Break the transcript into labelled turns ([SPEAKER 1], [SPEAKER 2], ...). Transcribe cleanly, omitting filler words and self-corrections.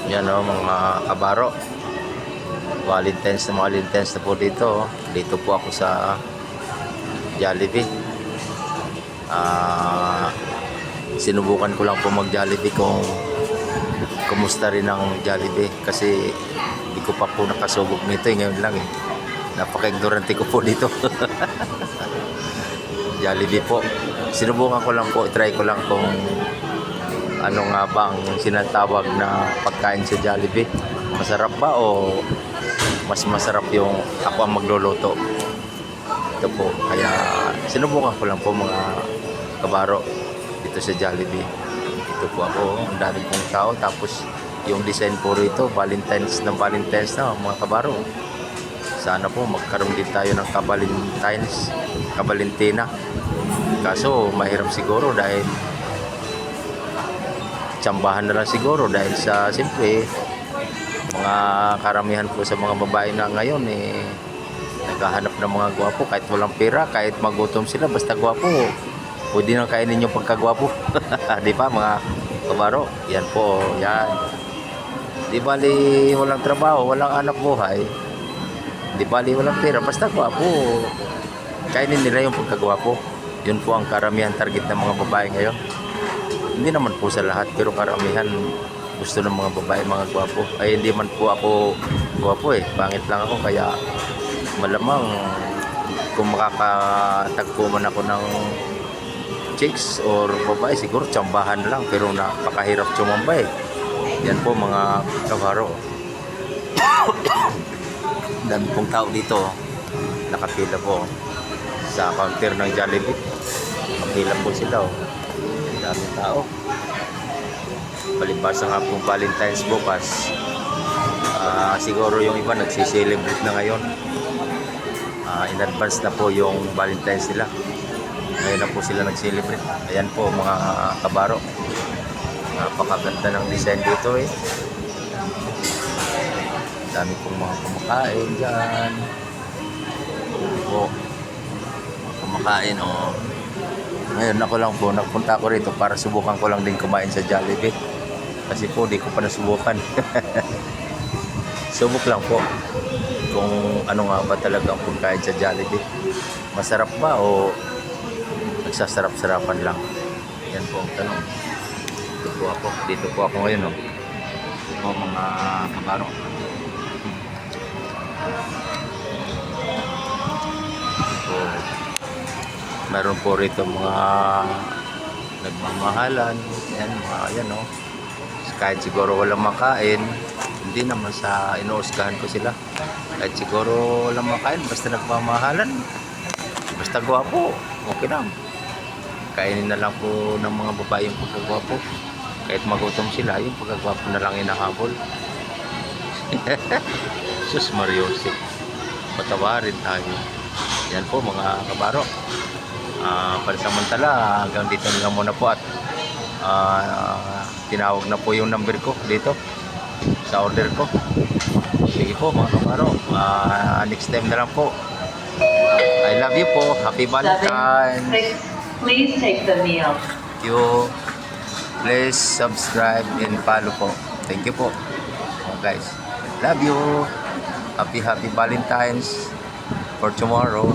[SPEAKER 1] Yan o mga kabaro. Valentine's na po dito. Dito po ako sa Jollibee. Sinubukan ko lang po mag Jollibee kung kumusta rin ang Jollibee. Kasi hindi ko pa po nakasubok nito. Ngayon lang eh. Napaka-ignorante ko po dito. Jollibee po. Sinubukan ko lang po. Try ko lang kung ano nga ba ang sinatawag na pagkain sa Jollibee. Masarap ba o mas masarap yung ako ang magluluto? Ito po. Kaya sinubukan ko lang po mga kabaro dito sa Jollibee. Ito po ako. Ang dami pong tao. Tapos yung design po rito, Valentine's na mga kabaro. Sana po magkaroon din tayo ng Kabalentina. Kaso mahirap siguro dahil tsambahan na lang siguro dahil sa simple mga karamihan po sa mga babae na ngayon naghahanap ng mga gwapo kahit walang pera, kahit magutom sila basta gwapo pwede nang kainin yung pagkagwapo. Di ba mga kabaro? Yan po, yan. Di bali walang trabaho, walang anak buhay, di bali walang pera, basta gwapo kainin nila yung pagkagwapo. Yun po ang karamihan target ng mga babae ngayon. Hindi naman po sa lahat, pero karamihan gusto ng mga babae, mga gwapo. Ay hindi man po ako gwapo pangit lang ako, kaya malamang kung makakatagpo man ako ng chicks or babae, siguro tsambahan lang, pero napakahirap tumambay. Yan po mga kabaro. Dami pong tao dito, nakapila po sa counter ng Jollibee. Nakapila po sila daming tao. Palibasa nga pong Valentine's bukas. Siguro yung iba nagsiselebrate na ngayon. In advance na po yung Valentine's nila. Ngayon na po sila nagselebrate. Ayan po mga kabaro. Napakaganda ng design dito Dami pong mga kumakain dyan. Kumakain Ngayon ako lang po, nagpunta ko rito para subukan ko lang din kumain sa Jollibee. Kasi po, di ko pa nasubukan. Subok lang po kung ano nga ba talaga ang pagkain sa Jollibee. Masarap ba o nagsasarap-sarapan lang? Yan po ang tanong. Dito po ako ngayon mga kabaro. Meron po rito mga nagmamahalan. Yan kahit siguro walang makain, hindi naman sa inuusgahan ko sila. Kahit siguro walang makain, basta nagmamahalan, basta gwapo, okay lang. Kainin na lang po ng mga babae yung pagkagwapo. Kahit magutom sila, yung pagkagwapo na lang inahabol. Sus Mariosip, patawarin tayo. Yan po mga kabaro. Pansamantala hanggang dito na lang muna po at tinawag na po yung number ko dito sa order ko. Sige po mga kabaro, next time na lang po. I love you po. Happy Valentine's.
[SPEAKER 2] Please take the meal.
[SPEAKER 1] Thank you. Please subscribe and follow po. Thank you po guys. Love you. Happy Valentine's for tomorrow.